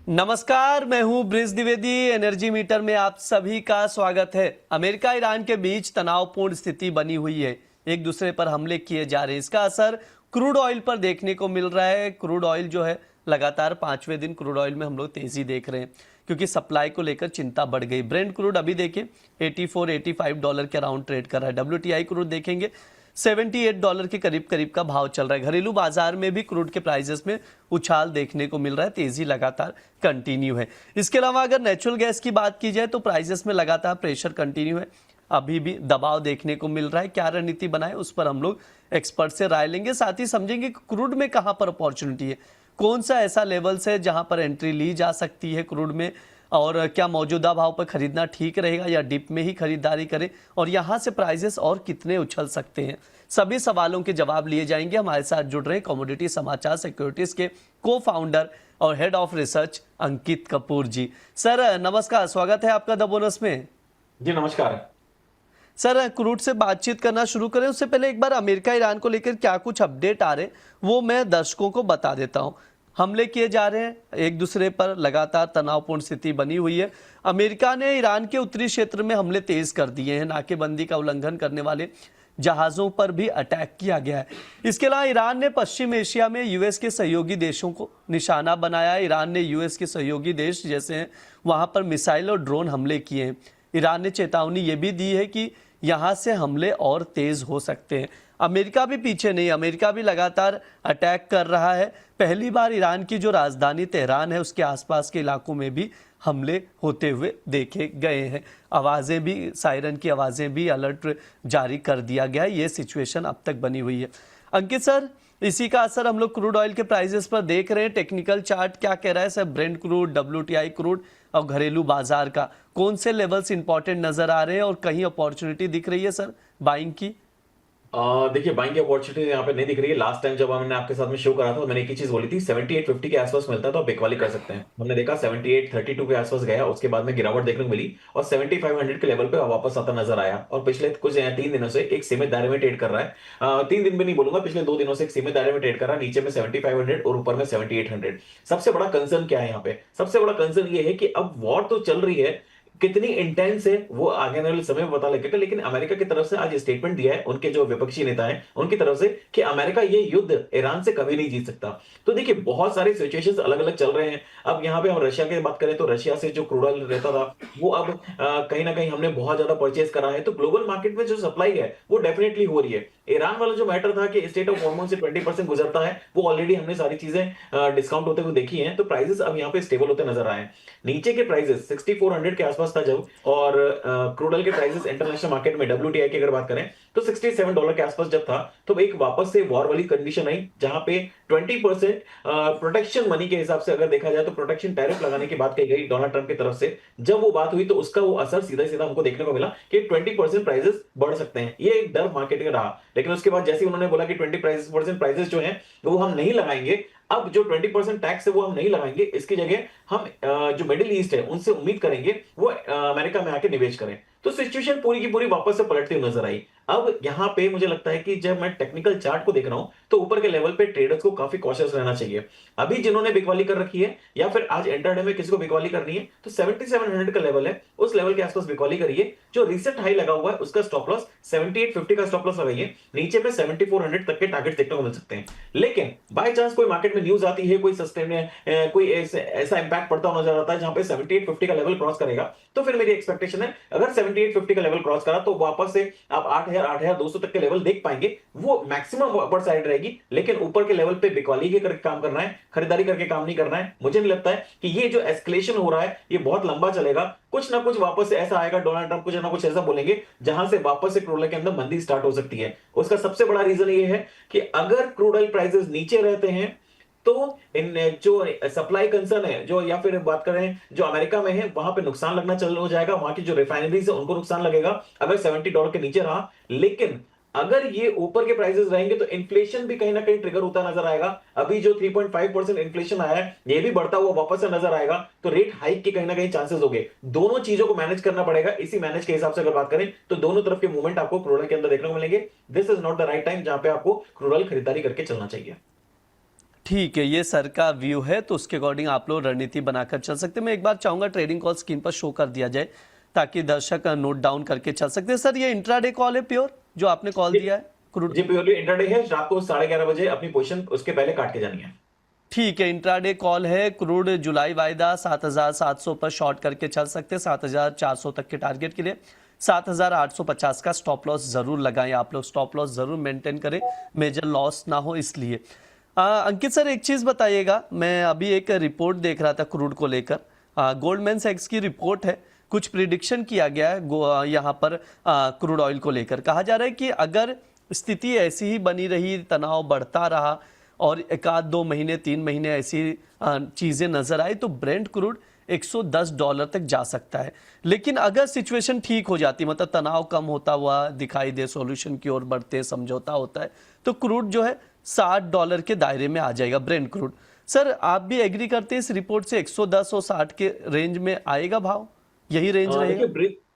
नमस्कार, मैं हूं ब्रिज द्विवेदी। एनर्जी मीटर में आप सभी का स्वागत है। अमेरिका ईरान के बीच तनावपूर्ण स्थिति बनी हुई है, एक दूसरे पर हमले किए जा रहे हैं। इसका असर क्रूड ऑयल पर देखने को मिल रहा है। क्रूड ऑयल जो है लगातार 5वें दिन क्रूड ऑयल में हम लोग तेजी देख रहे हैं क्योंकि सप्लाई को लेकर चिंता बढ़ गई। ब्रेंट क्रूड अभी देखिए $84-85 के अराउंड ट्रेड कर रहा है। WTI क्रूड देखेंगे $78 के करीब करीब का भाव चल रहा है। घरेलू बाजार में भी क्रूड के प्राइसेस में उछाल देखने को मिल रहा है, तेजी लगातार कंटिन्यू है। इसके अलावा अगर नेचुरल गैस की बात की जाए तो प्राइसेस में लगातार प्रेशर कंटिन्यू है, अभी भी दबाव देखने को मिल रहा है। क्या रणनीति बनाए उस पर हम लोग एक्सपर्ट से राय लेंगे, साथ ही समझेंगे कि क्रूड में कहां पर अपॉर्चुनिटी है, कौन सा ऐसा लेवल्स है जहां पर एंट्री ली जा सकती है क्रूड में, और क्या मौजूदा भाव पर खरीदना ठीक रहेगा या डिप में ही खरीदारी करें, और यहां से प्राइसेस और कितने उछल सकते हैं। सभी सवालों के जवाब लिए जाएंगे। हमारे साथ जुड़ रहे कमोडिटी समाचार सिक्योरिटीज के को-फाउंडर और head of research Ankit Kapoor ji. Sir नमस्कार, स्वागत है आपका द बोनस में। जी नमस्कार सर, क्रूड से बातचीत करना शुरू करें उससे पहले एक बार अमेरिका ईरान को लेकर क्या कुछ अपडेट आ रहे हैं वो मैं दर्शकों को बता देता हूं। हमले किए जा रहे हैं एक दूसरे पर, लगातार तनावपूर्ण स्थिति बनी हुई है। अमेरिका ने ईरान के उत्तरी क्षेत्र में हमले तेज कर दिए हैं। नाकेबंदी का उल्लंघन करने वाले जहाजों पर भी अटैक किया गया है। इसके अलावा ईरान ने पश्चिम एशिया में यूएस के सहयोगी देशों को निशाना बनाया है। ईरान ने यूएस के सहयोगी देश जैसे हैं वहां पर मिसाइल और ड्रोन हमले किए हैं। ईरान ने चेतावनी ये भी दी है कि यहां से हमले और तेज हो सकते हैं। अमेरिका भी पीछे नहीं, अमेरिका भी लगातार अटैक कर रहा है। पहली बार ईरान की जो राजधानी तेहरान है उसके आसपास के इलाकों में भी हमले होते हुए देखे गए हैं। आवाज़ें भी, सायरन की आवाज़ें भी, अलर्ट जारी कर दिया गया है। ये सिचुएशन अब तक बनी हुई है। अंकित सर, इसी का असर हम लोग क्रूड ऑयल के प्राइसेस पर देख रहे हैं। टेक्निकल चार्ट क्या कह रहा है sir? Brent crude, WTI crude और घरेलू बाजार का कौन से लेवल्स इंपॉर्टेंट नजर आ रहे हैं और कहीं अपॉर्चुनिटी दिख रही है सर बाइंग की? देखिए बाइंग की अपॉर्चुनिटी यहाँ पे नहीं दिख रही है। लास्ट टाइम जब हमने आपके साथ में शो करा था मैंने एक ही चीज बोली थी, 78-50 के आसपास मिलता है तो आप बिकवाली कर सकते हैं। हमने देखा 78-32 के आसपास गया, उसके बाद में गिरावट देखने को मिली और 7500 के लेवल पे वापस आता नजर आया। और पिछले कुछ 3 दिनों से एक सीमित दायरे में ट्रेड कर रहा है। 3 दिन में नहीं बोलूंगा, पिछले 2 दिनों से एक सीमित दायरे में ट्रेड कर रहा है। नीचे में 7500 और ऊपर में 7800। सबसे बड़ा कंसर्न क्या है यहाँ पे? सबसे बड़ा कंसर्न ये है कि अब वॉर तो चल रही है, कितनी इंटेंस है वो आगे आने वाले समय में पता लगेगा। लेकिन अमेरिका की तरफ से आज स्टेटमेंट दिया है उनके जो विपक्षी नेता हैं उनकी तरफ से कि अमेरिका ये युद्ध ईरान से कभी नहीं जीत सकता। तो देखिए बहुत सारे सिचुएशंस अलग अलग चल रहे हैं। अब यहाँ पे हम रशिया की बात करें तो रशिया से जो क्रूड ऑयल रहता था वो अब कहीं ना कहीं हमने बहुत ज्यादा परचेज करा है। तो ग्लोबल मार्केट में जो सप्लाई है वो डेफिनेटली हो रही है। ईरान वाला जो मैटर था कि स्टेट ऑफ हॉर्मोन से 20% गुजरता है, वो ऑलरेडी हमने सारी चीजें डिस्काउंट होते हुए देखी हैं। तो प्राइसेस अब यहाँ पे स्टेबल होते नजर आए हैं। नीचे के प्राइसेस 6400 के आसपास था जब, और क्रूड ऑयल के प्राइसेस इंटरनेशनल मार्केट में WTI की अगर बात करें तो $67 के आसपास जब था, तो एक वापस से वॉर वाली कंडीशन आई जहां पे 20% प्रोटेक्शन मनी के हिसाब से अगर देखा जाए तो प्रोटेक्शन टैरिफ लगाने की बात कही गई डोनाल्ड ट्रंप की तरफ से। जब वो बात हुई तो उसका वो असर सीधा सीधा हमको देखने को मिला कि 20% प्राइसेस बढ़ सकते हैं। ये एक डर मार्केट में रहा। लेकिन उसके बाद जैसे उन्होंने बोला कि 20% प्राइसेस जो हैं वो हम नहीं लगाएंगे, अब जो 20% टैक्स है वो हम नहीं लगाएंगे, इसकी जगह हम जो मिडिल ईस्ट है उनसे उम्मीद करेंगे वो अमेरिका में आके निवेश करें। तो सिचुएशन पूरी की पूरी वापस से पलटती हुई नजर आई। अब यहां पे मुझे लगता है कि जब मैं टेक्निकल चार्ट को देख रहा हूं तो ऊपर के लेवल पे ट्रेडर्स को काफी कॉशियस रहना चाहिए। अभी जिन्होंने बिकवाली कर रखी है या फिर आज इंटरडे में किसी को बिकवाली करनी है तो 7700 का लेवल है, उस लेवल के आसपास बिकवाली करिए। जो रिसेंट हाई लगा हुआ है उसका स्टॉप लॉस 7850 का स्टॉप लॉस लगाइए। नीचे में 7400 तक के टारगेट देखने को मिल सकते हैं। लेकिन बाय चांस कोई मार्केट में न्यूज आती है, कोई सस्टेन कोई ऐसा इंपैक्ट पड़ता हुआ नजर आता है जहां पे 7850 का लेवल क्रॉस करेगा, तो फिर मेरी एक्सपेक्टेशन है अगर 7850 का लेवल क्रॉस करा तो वापस से आप 8200 तक के लेवल देख पाएंगे। वो मैक्सिमम अपर साइड रहेगी। लेकिन ऊपर के लेवल पे बिकवाली के करके काम करना है, खरीदारी करके काम नहीं करना है। मुझे नहीं लगता है कि ये जो एस्केलेशन हो रहा है ये बहुत लंबा चलेगा। कुछ ना कुछ वापस से ऐसा आएगा, डोनाल्ड ट्रंप कुछ ना कुछ ऐसा बोलेंगे जहां से वापस से क्रूड ऑयल के अंदर मंदी स्टार्ट हो सकती है। उसका सबसे बड़ा रीजन ये है कि अगर क्रूड ऑयल प्राइसेस नीचे रहते हैं तो इन जो सप्लाई कंसर्न है जो, या फिर बात करें जो अमेरिका में है, वहां पे नुकसान लगना चालू हो जाएगा। वहां की जो रिफाइनरीज है उनको नुकसान लगेगा अगर $70 के नीचे रहा। लेकिन अगर ये ऊपर के प्राइसेस रहेंगे तो इन्फ्लेशन भी कहीं ना कहीं ट्रिगर होता नजर आएगा। अभी जो 3.5% इन्फ्लेशन आया है ये भी बढ़ता हुआ वापस से नजर आएगा। तो रेट हाइक के कहीं ना कहीं चांसेस हो गए। दोनों चीजों को मैनेज करना पड़ेगा। इसी मैनेज के हिसाब से अगर बात करें तो दोनों तरफ के मूवमेंट आपको क्रूड ऑयल के अंदर देखने को मिलेंगे। This is not the right time जहां पे आपको क्रूड ऑयल खरीदारी करके चलना चाहिए। ठीक है, ये सर का व्यू है, तो उसके अकॉर्डिंग आप लोग रणनीति बनाकर चल सकते हैं। मैं एक बार चाहूंगा ट्रेडिंग कॉल स्क्रीन पर शो कर दिया जाए ताकि दर्शक नोट डाउन करके चल सकते हैं। सर ये इंट्राडे कॉल है प्योर जो आपने कॉल जी दिया है क्रूड? जी, प्योरली इंट्राडे है। रात को 11:30 बजे अपनी पोजीशन उसके पहले काट के जानी है। ठीक है, इंट्राडे कॉल है। क्रूड जुलाई वायदा 7,700 पर शॉर्ट करके चल सकते हैं 7,400 तक के टारगेट के लिए। 7,850 का स्टॉप लॉस जरूर लगाएं आप लोग, स्टॉप लॉस जरूर मेंटेन करें, मेजर लॉस ना हो इसलिए। अंकित सर एक चीज बताइएगा, मैं अभी एक रिपोर्ट देख रहा था क्रूड को लेकर, गोल्डमैन सैक्स की रिपोर्ट है, कुछ प्रिडिक्शन किया गया है यहाँ पर क्रूड ऑयल को लेकर। कहा जा रहा है कि अगर स्थिति ऐसी ही बनी रही, तनाव बढ़ता रहा और एक आध 2 महीने 3 महीने ऐसी चीजें नजर आई तो ब्रेंट क्रूड $110 तक जा सकता है। लेकिन अगर सिचुएशन ठीक हो जाती, मतलब तनाव कम होता हुआ दिखाई दे, सॉल्यूशन की ओर बढ़ते, समझौता होता है, तो क्रूड जो है $60 के दायरे में आ जाएगा ब्रेंट क्रूड। सर आप भी एग्री करते हैं इस रिपोर्ट से? 110 और 60 के रेंज में आएगा भाव, यही रेंज रहेगा?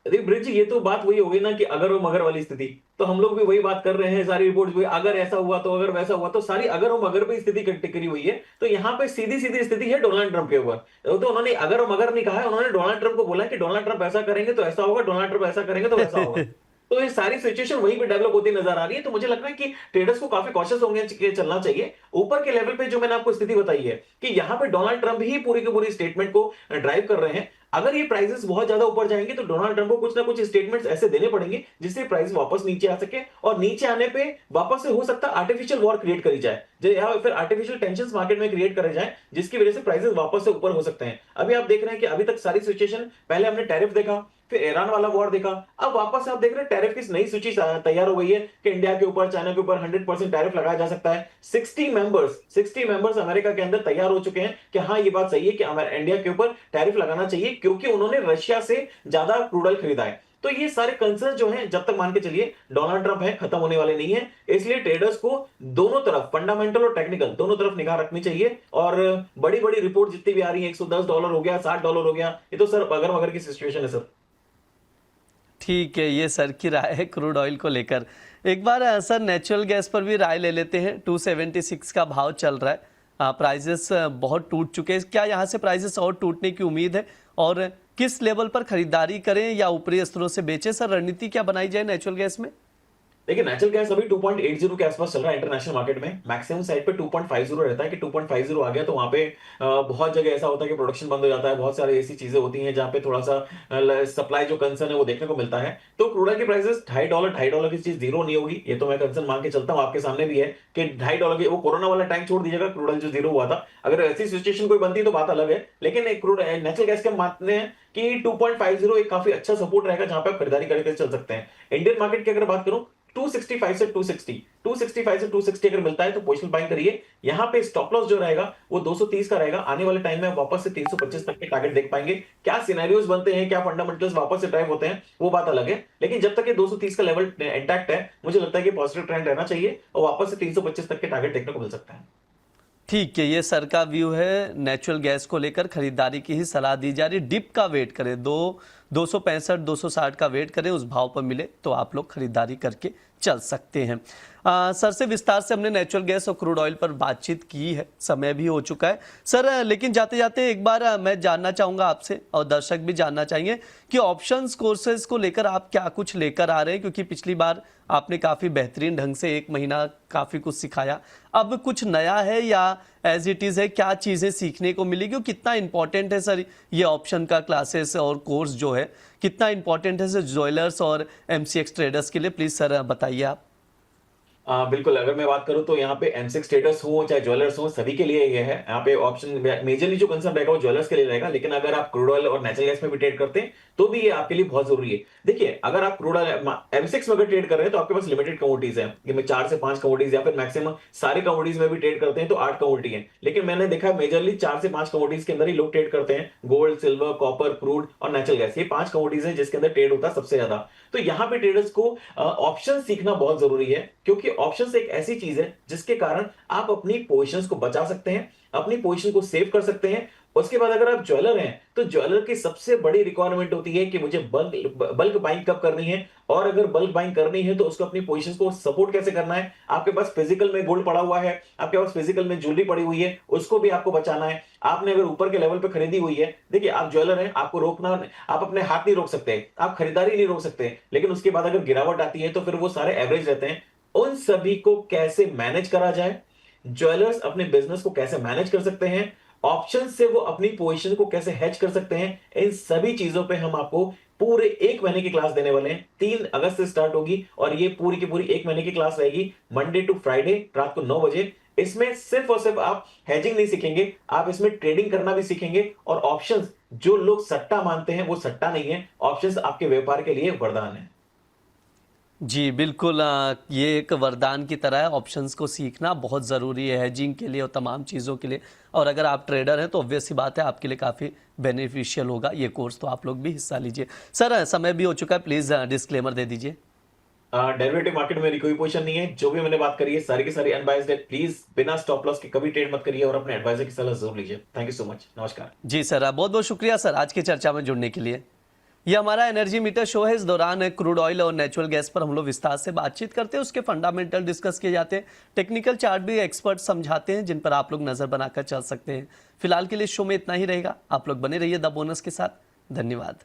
देखिए ब्रिज, ये तो बात वही होगी ना कि अगर वो मगर वाली स्थिति, तो हम लोग भी वही बात कर रहे हैं। सारी रिपोर्ट भी अगर ऐसा हुआ तो, अगर वैसा हुआ तो, सारी अगर वो मगर पे स्थिति टिकरी हुई है। तो यहाँ पे सीधी सीधी स्थिति है डोनाल्ड ट्रंप के ऊपर। तो उन्होंने अगर वो मगर नहीं कहा है, उन्होंने डोनाल्ड ट्रंप को बोला कि डोनाल्ड ट्रंप ऐसा करेंगे तो ऐसा होगा, डोनाल्ड ट्रंप ऐसा करेंगे तो वैसा होगा। तो ये सारी सिचुएशन वहीं पे डेवलप होती नजर आ रही है। तो मुझे लग रहा है कि ट्रेडर्स को काफी कॉशियस होंगे कि चलना चाहिए। ऊपर के लेवल पे जो मैंने आपको स्थिति बताई है कि यहाँ पे डोनाल्ड ट्रंप ही पूरी की पूरी स्टेटमेंट को ड्राइव कर रहे हैं। अगर ये प्राइसेस बहुत ज्यादा ऊपर जाएंगे तो डोनाल्ड ट्रंप को कुछ ना कुछ स्टेटमेंट्स ऐसे देने पड़ेंगे जिससे प्राइस वापस नीचे आ सके, और नीचे आने पे वापस से हो सकता है आर्टिफिशियल वॉर क्रिएट करी जाए, या फिर आर्टिफिशियल टेंशन मार्केट में क्रिएट करे जाए, जिसकी वजह से प्राइसेस वापस से ऊपर हो सकते हैं। अभी आप देख रहे हैं कि अभी तक सारी सिचुएशन, पहले हमने टैरिफ देखा, फिर ईरान वाला वॉर देखा, अब वापस से आप देख रहे हैं टैरिफ की नई सूची तैयार हो गई है कि इंडिया के ऊपर, चाइना के ऊपर 100% टैरिफ लगाया जा सकता है। 60 मेंबर्स अमेरिका के अंदर तैयार हो चुके हैं कि हाँ ये बात सही है कि इंडिया के ऊपर टैरिफ लगाना चाहिए, क्योंकि उन्होंने रशिया से ज्यादा क्रूड ऑयल खरीदा है। तो ये सारे कंसर्न जो हैं, जब तक मान के चलिए डोनाल्ड ट्रंप है, खत्म होने वाले नहीं है। इसलिए ट्रेडर्स को दोनों तरफ, फंडामेंटल और टेक्निकल, दोनों तरफ निगाह रखनी चाहिए। और बड़ी बड़ी रिपोर्ट जितनी भी आ रही है, $110 हो गया, $60 हो गया, ये तो सर अगर मगर की सिचुएशन है सर। ठीक है, ये सर की राय है क्रूड ऑयल को लेकर। एक बार सर नेचुरल गैस पर भी राय ले लेते हैं। 276 का भाव चल रहा है, प्राइजेस बहुत टूट चुके हैं, क्या यहाँ से प्राइजेस और टूटने की उम्मीद है? और किस लेवल पर खरीदारी करें या ऊपरी स्तरों से बेचें? सर रणनीति क्या बनाई जाए नेचुरल गैस में? देखिए नेचुरल गैस अभी 2.80 के आसपास चल रहा है इंटरनेशनल मार्केट में। मैक्सिमम साइड पे 2.50 रहता है कि 2.50 आ गया तो वहां पे बहुत जगह ऐसा होता है कि प्रोडक्शन बंद हो जाता है। बहुत सारी ऐसी चीजें होती हैं जहां पे थोड़ा सा सप्लाई जो कंसर्न है वो देखने को मिलता है। तो क्रूड ऑयल की प्राइसेस $2.50 की चीज जीरो नहीं होगी, ये तो मैं कंसर्न मान के चलता हूँ। आपके सामने भी है कि $2.50 की, वो कोरोना वाला टाइम छोड़ दीजिएगा, क्रूड ऑयल जो जीरो हुआ था, अगर ऐसी सिचुएशन कोई बनती तो बात अलग है। लेकिन क्रूड नेचुरल गैस के मानते हैं कि 2.50 एक काफी अच्छा सपोर्ट रहेगा जहां पे आप खरीदारी करके चल सकते हैं। इंडियन मार्केट की अगर बात करूं, 265 से 260 अगर मिलता है तो पोजिशनल बाइंग करिए। यहां पे स्टॉप लॉस जो रहेगा वो 230 का रहेगा। आने वाले टाइम में वापस से 325 तक के टारगेट देख पाएंगे। क्या सिनेरियोज बनते हैं, क्या फंडामेंटल्स वापस से ड्राइव होते हैं, वो बात अलग है। लेकिन जब तक ये 230 का लेवल इंटैक्ट है, मुझे लगता है कि पॉजिटिव ट्रेंड रहना चाहिए और वापस से 325 तक के टारगेट देखने को मिल सकता है। ठीक है, ये सर का व्यू है। नेचुरल गैस को लेकर खरीदारी की ही सलाह दी जा रही। डिप का वेट करें, 265 260 का वेट करें, उस भाव पर मिले तो आप लोग खरीदारी करके चल सकते हैं। सर से विस्तार से हमने नेचुरल गैस और क्रूड ऑयल पर बातचीत की है, समय भी हो चुका है सर। लेकिन जाते जाते एक बार मैं जानना चाहूँगा आपसे, और दर्शक भी जानना चाहेंगे कि ऑप्शंस कोर्सेज को लेकर आप क्या कुछ लेकर आ रहे हैं, क्योंकि पिछली बार आपने काफ़ी बेहतरीन ढंग से 1 महीना काफ़ी कुछ सिखाया। अब कुछ नया है या एज इट इज़ है? क्या चीज़ें सीखने को मिलेगी और कितना इंपॉर्टेंट है सर ये ऑप्शन का क्लासेस और कोर्स जो है, कितना इंपॉर्टेंट है सर ज्वेलर्स और MCX ट्रेडर्स के लिए? प्लीज़ सर बताइए आप। बिल्कुल, अगर मैं बात करूं तो यहाँ पे M6 ट्रेडर्स हो चाहे ज्वेलर्स हो, सभी के लिए ये है। यहाँ पे ऑप्शन मेजरली जो कंसर्न रहेगा वो ज्वेलर्स के लिए रहेगा। लेकिन अगर आप क्रूड ऑयल और नेचुरल गैस में भी ट्रेड करते हैं तो भी ये आपके लिए बहुत जरूरी है। देखिए अगर आप क्रूड ऑयल M6 में अगर ट्रेड कर रहे हैं तो आपके पास लिमिटेड कमोडिटीज है, जिनमें 4 से 5 कमोडिटीज, या फिर मैक्सिमम सारे कमोडिटीज में भी ट्रेड करते हैं तो 8 कमोडिटी है। लेकिन मैंने देखा है मेजरली 4 से 5 कमोडिटीज के अंदर ही लोग ट्रेड करते हैं। गोल्ड, सिल्वर, कॉपर, क्रूड और नेचुरल गैस, ये 5 कमोडिटीज है जिसके अंदर ट्रेड होता है सबसे ज्यादा। तो यहाँ पे ट्रेडर्स को ऑप्शन सीखना बहुत जरूरी है, क्योंकि ऑप्शन एक ऐसी चीज है जिसके कारण आप अपनी पोजीशंस को बचा सकते हैं, अपनी पोजीशन को सेव कर सकते हैं। उसके बाद अगर आप ज्वेलर हैं, तो ज्वेलर की सबसे बड़ी रिक्वायरमेंट होती है कि मुझे बल्क बाइंग कब करनी है, और अगर बल्क बाइंग करनी है तो उसको अपनी पोजीशंस को सपोर्ट कैसे करना है। आपके पास फिजिकल में गोल्ड पड़ा हुआ है, आपके पास फिजिकल में ज्वेलरी पड़ी हुई है, उसको भी आपको बचाना है। आपने अगर ऊपर के लेवल पे खरीदी हुई है, देखिए आप ज्वेलर हैं, आपको रोकना, आप अपने हाथ नहीं रोक सकते, आप खरीदारी नहीं रोक सकते, लेकिन उसके बाद अगर गिरावट आती है तो फिर वो सारे एवरेज रहते हैं। उन सभी को कैसे मैनेज करा जाए, ज्वेलर्स अपने बिजनेस को कैसे मैनेज कर सकते हैं, ऑप्शन से वो अपनी पोजीशन को कैसे हेज कर सकते हैं, इन सभी चीजों पे हम आपको पूरे 1 महीने की क्लास देने वाले हैं। 3 अगस्त से स्टार्ट होगी और ये पूरी की पूरी 1 महीने की क्लास रहेगी, मंडे टू फ्राइडे रात को 9 बजे। इसमें सिर्फ और सिर्फ आप हेजिंग नहीं सीखेंगे, आप इसमें ट्रेडिंग करना भी सीखेंगे। और ऑप्शंस, जो लोग सट्टा मानते हैं वो सट्टा नहीं है, ऑप्शंस आपके व्यापार के लिए वरदान है। जी बिल्कुल, ये एक वरदान की तरह है। ऑप्शंस को सीखना बहुत ज़रूरी है हेजिंग के लिए और तमाम चीज़ों के लिए। और अगर आप ट्रेडर हैं तो ऑब्वियस सी बात है आपके लिए काफ़ी बेनिफिशियल होगा ये कोर्स, तो आप लोग भी हिस्सा लीजिए। सर समय भी हो चुका है, प्लीज़ डिस्क्लेमर दे दीजिए। डेरिवेटिव मार्केट में मेरी कोई पोजीशन नहीं है, जो भी मैंने बात करी है सारी की सारी अनबायस्ड है। प्लीज बिना स्टॉप लॉस के कभी ट्रेड मत करिए और अपने एडवाइजर की सलाह जरूर लीजिए। थैंक यू सो मच, नमस्कार। जी सर, बहुत बहुत शुक्रिया सर आज की चर्चा में जुड़ने के लिए। ये हमारा एनर्जी मीटर शो है। इस दौरान क्रूड ऑयल और नेचुरल गैस पर हम लोग विस्तार से बातचीत करते हैं, उसके फंडामेंटल डिस्कस किए जाते हैं, टेक्निकल चार्ट भी एक्सपर्ट समझाते हैं जिन पर आप लोग नज़र बनाकर चल सकते हैं। फिलहाल के लिए शो में इतना ही रहेगा। आप लोग बने रहिए द बोनस के साथ। धन्यवाद।